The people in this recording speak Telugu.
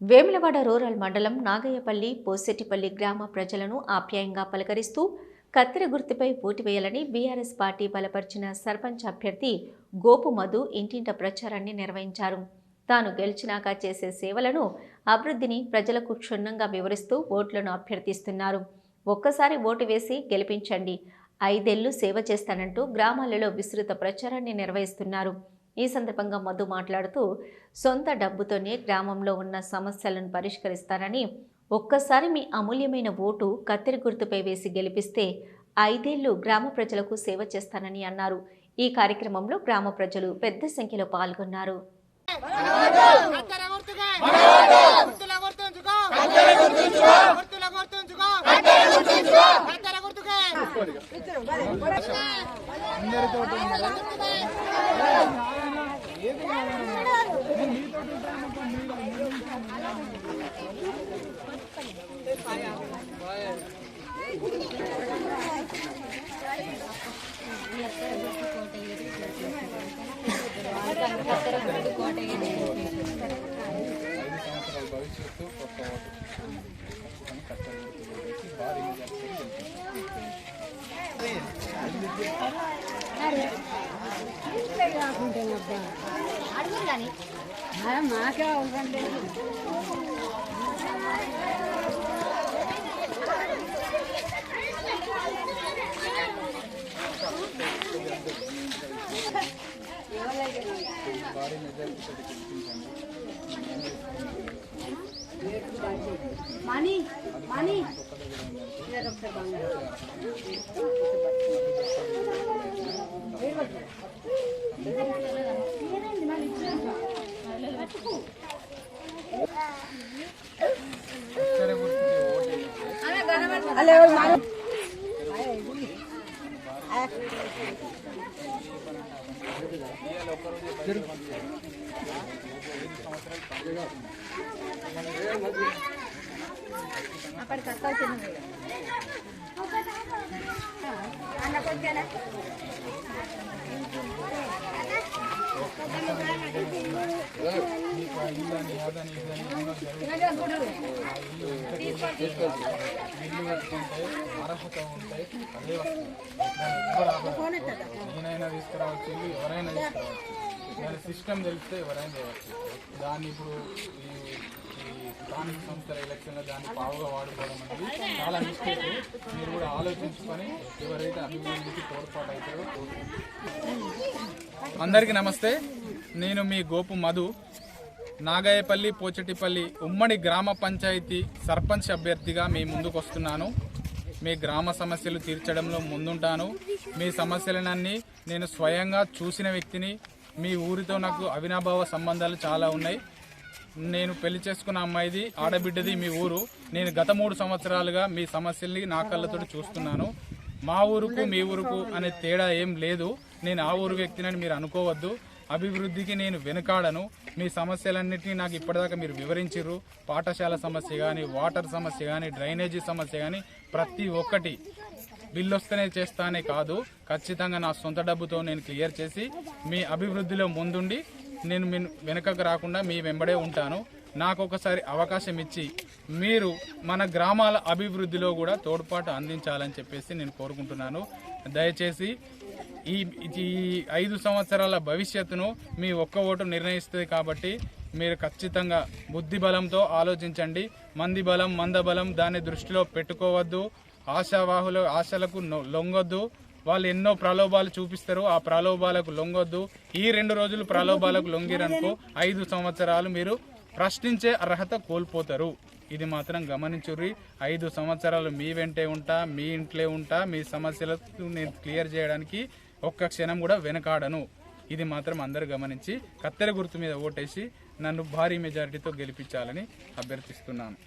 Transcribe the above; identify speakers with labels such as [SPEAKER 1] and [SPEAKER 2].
[SPEAKER 1] వేములవాడ రూరల్ మండలం నాగయ్యపల్లి పోసెట్టిపల్లి గ్రామ ప్రజలను ఆప్యాయంగా పలకరిస్తూ కత్తెర గుర్తుపై ఓటు వేయాలని బీఆర్ఎస్ పార్టీ బలపరిచిన సర్పంచ్ అభ్యర్థి గోపు మధు ఇంటింట ప్రచారాన్ని నిర్వహించారు. తాను గెలిచినాక చేసే సేవలను అభివృద్ధిని ప్రజలకు క్షుణ్ణంగా వివరిస్తూ ఓట్లను అభ్యర్థిస్తున్నారు. ఒక్కసారి ఓటు వేసి గెలిపించండి, 5 ఏళ్లు సేవ చేస్తానంటూ గ్రామాలలో విస్తృత ప్రచారాన్ని నిర్వహిస్తున్నారు. ఈ సందర్భంగా మధు మాట్లాడుతూ సొంత డబ్బుతోనే గ్రామంలో ఉన్న సమస్యలను పరిష్కరిస్తానని, ఒక్కసారి మీ అమూల్యమైన ఓటు కత్తెర గుర్తుపై వేసి గెలిపిస్తే 5 ఏళ్లు గ్రామ ప్రజలకు సేవ చేస్తానని అన్నారు. ఈ కార్యక్రమంలో గ్రామ ప్రజలు పెద్ద సంఖ్యలో పాల్గొన్నారు.
[SPEAKER 2] మాకే అవసరం లేదు. మనీ మనీ
[SPEAKER 3] అర్హత ఉంటే అదే వస్తుంది. నేనైనా తీసుకురావచ్చు, ఎవరైనా తీసుకురావచ్చు. దాని సిస్టమ్ తెలిస్తే ఎవరైనా చేయవచ్చు. దాన్ని ఇప్పుడు ఈ స్థానిక సంస్థల ఎలక్షన్లో దాన్ని పావుగా వాడుకోవడం అనేది చాలా మిస్టేక్. మీరు కూడా ఆలోచించుకొని ఎవరైతే అభివృద్ధికి తోడ్పాటు అవుతారో. అందరికీ నమస్తే. నేను మీ గోపు మధు, నాగయ్యపల్లి పోచటిపల్లి ఉమ్మడి గ్రామ పంచాయతీ సర్పంచ్ అభ్యర్థిగా మీ ముందుకు వస్తున్నాను. మీ గ్రామ సమస్యలు తీర్చడంలో ముందుంటాను. మీ సమస్యలనన్నీ నేను స్వయంగా చూసిన వ్యక్తిని. మీ ఊరితో నాకు అవినాభావ సంబంధాలు చాలా ఉన్నాయి. నేను పెళ్లి చేసుకున్న అమ్మాయిది, ఆడబిడ్డది మీ ఊరు. నేను గత 3 సంవత్సరాలుగా మీ సమస్యల్ని నా కళ్ళతో చూస్తున్నాను. మా ఊరుకు మీ ఊరుకు అనే తేడా ఏం లేదు. నేను ఆ ఊరు వ్యక్తినని మీరు అనుకోవద్దు. అభివృద్ధికి నేను వెనుకాడను. మీ సమస్యలన్నింటినీ నాకు ఇప్పటిదాకా మీరు వివరించారు. పాఠశాల సమస్య కానీ, వాటర్ సమస్య కానీ, డ్రైనేజీ సమస్య కానీ, ప్రతి ఒక్కటి బిల్లు వస్తేనే చేస్తానే కాదు, ఖచ్చితంగా నా సొంత డబ్బుతో నేను క్లియర్ చేసి మీ అభివృద్ధిలో ముందుండి నేను వెనుకకు రాకుండా మీ వెంబడే ఉంటాను. నాకు ఒకసారి అవకాశం ఇచ్చి మీరు మన గ్రామాల అభివృద్ధిలో కూడా తోడ్పాటు అందించాలని చెప్పేసి నేను కోరుకుంటున్నాను. దయచేసి ఈ 5 సంవత్సరాల భవిష్యత్తును మీ ఒక్క ఓటు నిర్ణయిస్తుంది. కాబట్టి మీరు ఖచ్చితంగా బుద్ధి బలంతో ఆలోచించండి. మంది బలం మందబలం దాన్ని దృష్టిలో పెట్టుకోవద్దు. ఆశావాహుల ఆశలకు లొంగొద్దు. వాళ్ళు ఎన్నో ప్రలోభాలు చూపిస్తారు, ఆ ప్రలోభాలకు లొంగొద్దు. ఈ 2 రోజులు ప్రలోభాలకు లొంగిరనుకో 5 సంవత్సరాలు మీరు ప్రశ్నించే అర్హత కోల్పోతారు. ఇది మాత్రం గమనించుర్రి. 5 సంవత్సరాలు మీ వెంటే ఉంటా, మీ ఇంట్లో ఉంటా. మీ సమస్యలకు నేను క్లియర్ చేయడానికి ఒక్క క్షణం కూడా వెనకాడను. ఇది మాత్రం అందరూ గమనించి కత్తెర గుర్తు మీద ఓటేసి నన్ను భారీ మెజారిటీతో గెలిపించాలని అభ్యర్థిస్తున్నాను.